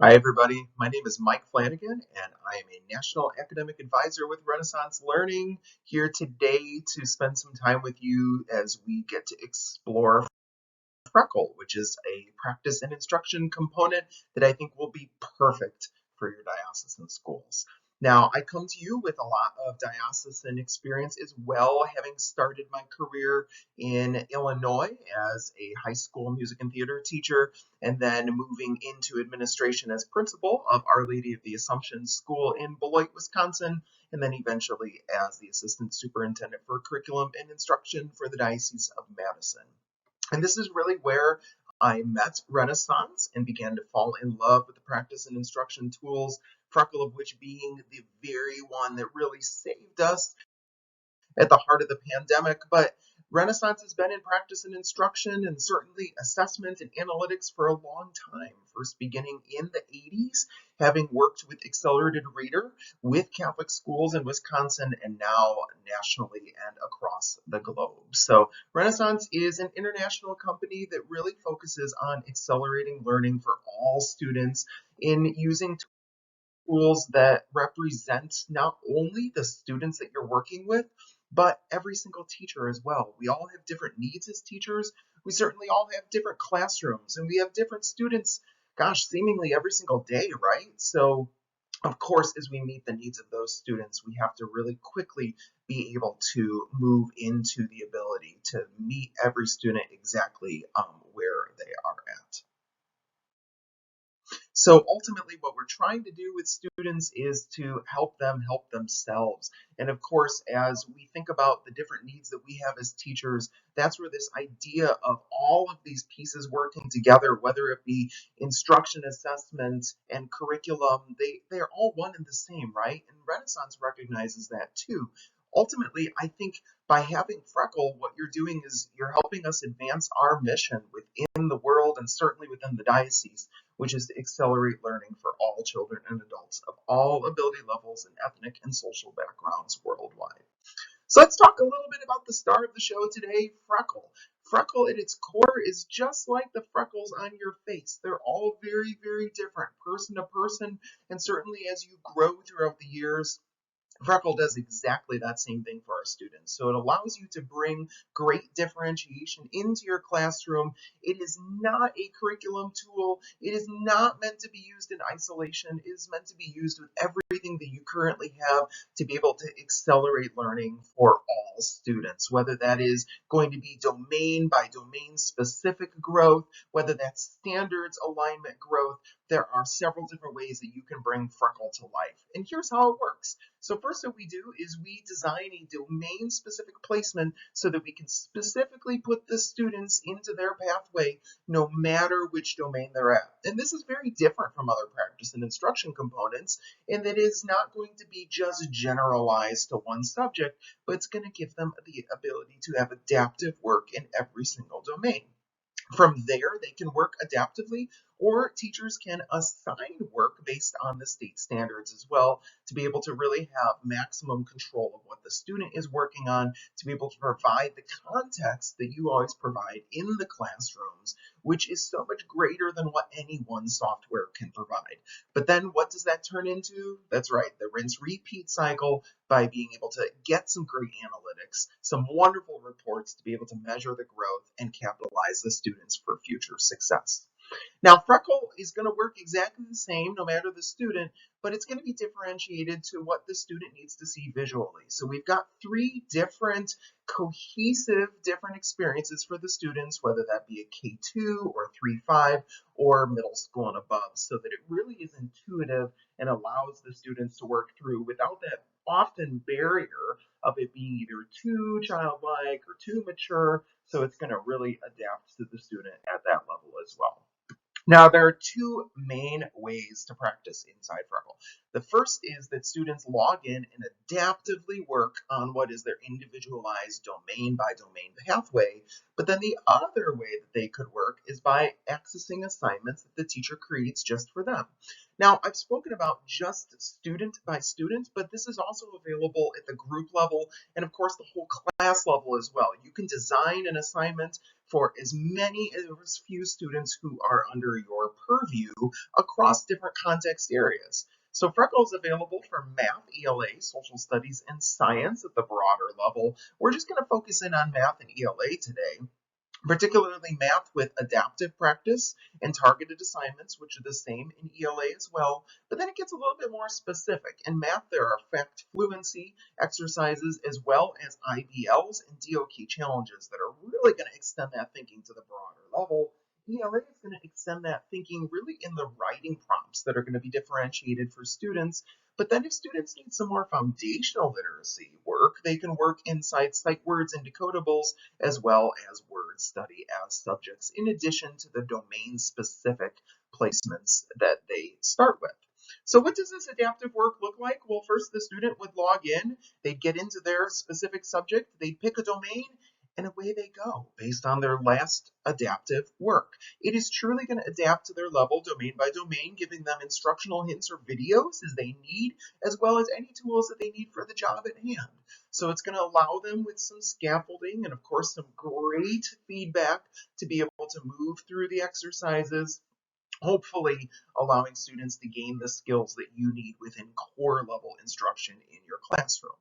Hi, everybody. My name is Mike Flanagan, and I am a National Academic Advisor with Renaissance Learning, here today to spend some time with you as we get to explore Freckle, which is a practice and instruction component that I think will be perfect for your diocesan schools. Now, I come to you with a lot of diocesan experience as well, having started my career in Illinois as a high school music and theater teacher, and then moving into administration as principal of Our Lady of the Assumption School in Beloit, Wisconsin, and then eventually as the assistant superintendent for curriculum and instruction for the Diocese of Madison. And this is really where I met Renaissance and began to fall in love with the practice and instruction tools, Freckle of which being the very one that really saved us at the heart of the pandemic. But Renaissance has been in practice and instruction and certainly assessment and analytics for a long time, first beginning in the 80s, having worked with Accelerated Reader with Catholic schools in Wisconsin and now nationally and across the globe. So Renaissance is an international company that really focuses on accelerating learning for all students in using tools that represent not only the students that you're working with, but every single teacher as well. We all have different needs as teachers. We certainly all have different classrooms, and we have different students, gosh, seemingly every single day, right? So, of course, as we meet the needs of those students, we have to really quickly be able to move into the ability to meet every student exactly where they are at. So ultimately, what we're trying to do with students is to help them help themselves. And of course, as we think about the different needs that we have as teachers, that's where this idea of all of these pieces working together, whether it be instruction, assessment, and curriculum, they're all one and the same, right? And Renaissance recognizes that too. Ultimately, I think by having Freckle, what you're doing is you're helping us advance our mission within the world and certainly within the diocese, which is to accelerate learning for all children and adults of all ability levels and ethnic and social backgrounds worldwide. So let's talk a little bit about the star of the show today, Freckle. Freckle at its core is just like the freckles on your face. They're all very, very different, person to person, and certainly as you grow throughout the years, Freckle does exactly that same thing for our students. So it allows you to bring great differentiation into your classroom. It is not a curriculum tool. It is not meant to be used in isolation. It is meant to be used with everything that you currently have to be able to accelerate learning for all students, whether that is going to be domain by domain specific growth, whether that's standards alignment growth. There are several different ways that you can bring Freckle to life. And here's how it works. So first what we do is we design a domain-specific placement so that we can specifically put the students into their pathway no matter which domain they're at. And this is very different from other practice and instruction components in that it is not going to be just generalized to one subject, but it's going to give them the ability to have adaptive work in every single domain. From there, they can work adaptively, or teachers can assign work based on the state standards as well to be able to really have maximum control of what the student is working on, to be able to provide the context that you always provide in the classrooms, which is so much greater than what any one software can provide. But then what does that turn into? That's right, the rinse repeat cycle by being able to get some great analytics, some wonderful reports to be able to measure the growth and capitalize the students for future success. Now, Freckle is going to work exactly the same no matter the student, but it's going to be differentiated to what the student needs to see visually. So we've got three different cohesive different experiences for the students, whether that be a K2 or 3-5 or middle school and above, so that it really is intuitive and allows the students to work through without that often barrier of it being either too childlike or too mature. So it's going to really adapt to the student at that level as well. Now, there are two main ways to practice inside Freckle. The first is that students log in and adaptively work on what is their individualized domain by domain pathway. But then the other way that they could work is by accessing assignments that the teacher creates just for them. Now, I've spoken about just student by student, but this is also available at the group level and, of course, the whole class level as well. You can design an assignment for as few students who are under your purview across different context areas. So Freckle is available for math, ELA, social studies, and science at the broader level. We're just going to focus in on math and ELA today, particularly math with adaptive practice and targeted assignments, which are the same in ELA as well. But then it gets a little bit more specific. In math, there are fact fluency exercises as well as IBLs and DOK challenges that are really going to extend that thinking to the broader level. ELA is going to extend that thinking really in the writing prompts that are going to be differentiated for students. But then if students need some more foundational literacy work, they can work inside sight words and decodables as well as word study as subjects, in addition to the domain-specific placements that they start with. So what does this adaptive work look like? Well, first the student would log in, they'd get into their specific subject, they'd pick a domain, and away they go based on their last adaptive work. It is truly going to adapt to their level domain by domain, giving them instructional hints or videos as they need, as well as any tools that they need for the job at hand. So it's going to allow them with some scaffolding and of course some great feedback to be able to move through the exercises, hopefully allowing students to gain the skills that you need within core level instruction in your classroom.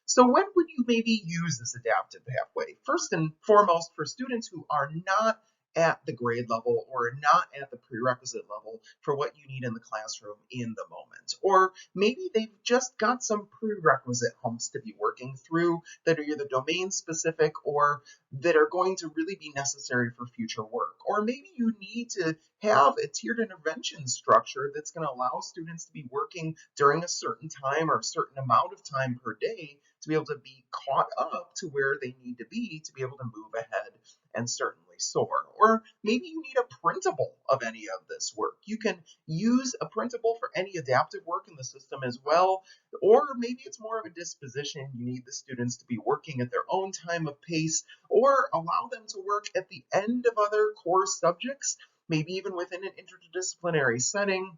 So when would you maybe use this adaptive pathway? First and foremost, for students who are not at the grade level or not at the prerequisite level for what you need in the classroom in the moment. Or maybe they've just got some prerequisite humps to be working through that are either domain specific or that are going to really be necessary for future work. Or maybe you need to have a tiered intervention structure that's going to allow students to be working during a certain time or a certain amount of time per day to be able to be caught up to where they need to be able to move ahead and certainly soar. Or maybe you need a printable of any of this work. You can use a printable for any adaptive work in the system as well. Or maybe it's more of a disposition. You need the students to be working at their own time of pace, or allow them to work at the end of other core subjects, maybe even within an interdisciplinary setting,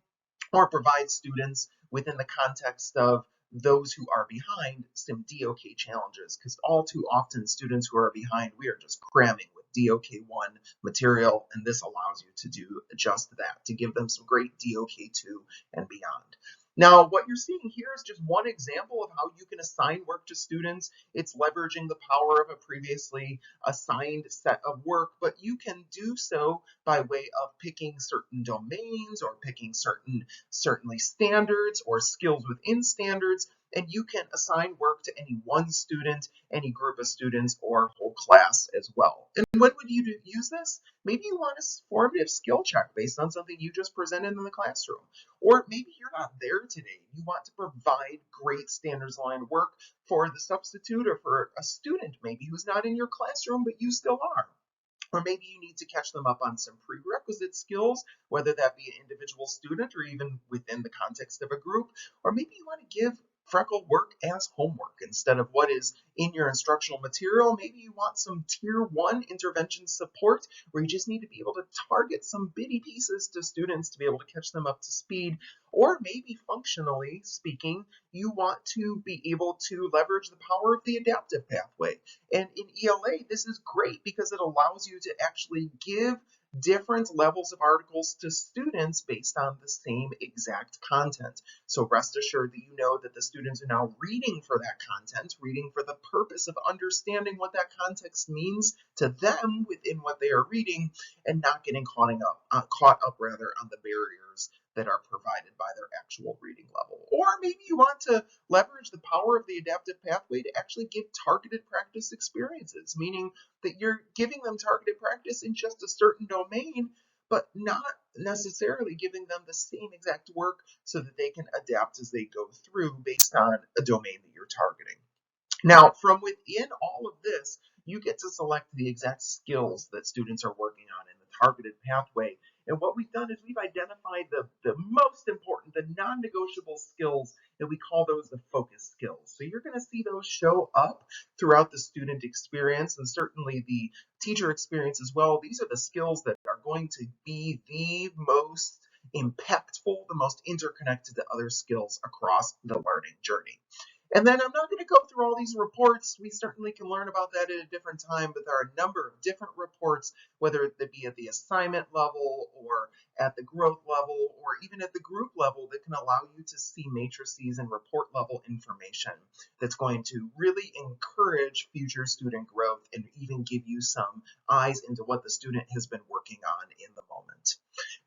or provide students within the context of those who are behind some DOK challenges, because all too often students who are behind, we are just cramming with DOK1 material, and this allows you to do just that, to give them some great DOK2 and beyond. Now, what you're seeing here is just one example of how you can assign work to students. It's leveraging the power of a previously assigned set of work, but you can do so by way of picking certain domains or picking certainly standards or skills within standards, and you can assign work to any one student, any group of students, or whole class as well. And when would you use this? Maybe you want a formative skill check based on something you just presented in the classroom. Or maybe you're not there today. You want to provide great standards aligned work for the substitute or for a student maybe who's not in your classroom, but you still are. Or maybe you need to catch them up on some prerequisite skills, whether that be an individual student or even within the context of a group. Or maybe you want to give Freckle work as homework instead of what is in your instructional material. Maybe you want some tier 1 intervention support where you just need to be able to target some bitty pieces to students to be able to catch them up to speed. Or maybe functionally speaking, you want to be able to leverage the power of the adaptive pathway. And in ELA, this is great because it allows you to actually give different levels of articles to students based on the same exact content. So rest assured that you know that the students are now reading for that content, reading for the purpose of understanding what that context means to them within what they are reading, and not getting caught up on the barriers that are provided by their actual reading level. Or maybe you want to leverage the power of the adaptive pathway to actually give targeted practice experiences, meaning that you're giving them targeted practice in just a certain domain, but not necessarily giving them the same exact work so that they can adapt as they go through based on a domain that you're targeting. Now, from within all of this, you get to select the exact skills that students are working on in the targeted pathway. And what we've done is we've identified the most important, the non-negotiable skills, and we call those the focus skills. So you're going to see those show up throughout the student experience and certainly the teacher experience as well. These are the skills that are going to be the most impactful, the most interconnected to other skills across the learning journey. And then I'm not going to go through all these reports. We certainly can learn about that at a different time, but there are a number of different reports, whether it be at the assignment level or at the growth level or even at the group level, that can allow you to see matrices and report level information that's going to really encourage future student growth and even give you some eyes into what the student has been working on in the moment.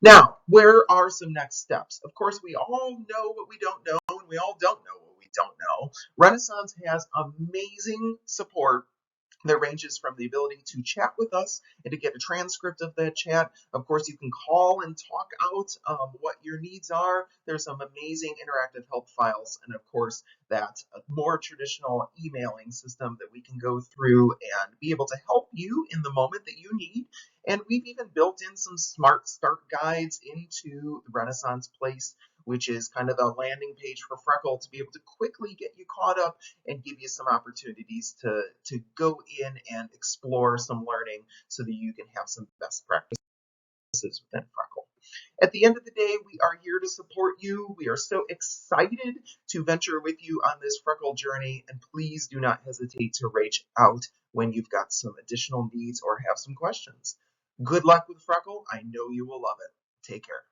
Now, where are some next steps? Of course, we all know what we don't know, and we all don't know what we don't know. Renaissance has amazing support that ranges from the ability to chat with us and to get a transcript of that chat. Of course, you can call and talk out what your needs are. There's some amazing interactive help files, and of course, that more traditional emailing system that we can go through and be able to help you in the moment that you need. And we've even built in some smart start guides into the Renaissance Place, which is kind of the landing page for Freckle to be able to quickly get you caught up and give you some opportunities to go in and explore some learning so that you can have some best practices within Freckle. At the end of the day, we are here to support you. We are so excited to venture with you on this Freckle journey, and please do not hesitate to reach out when you've got some additional needs or have some questions. Good luck with Freckle. I know you will love it. Take care.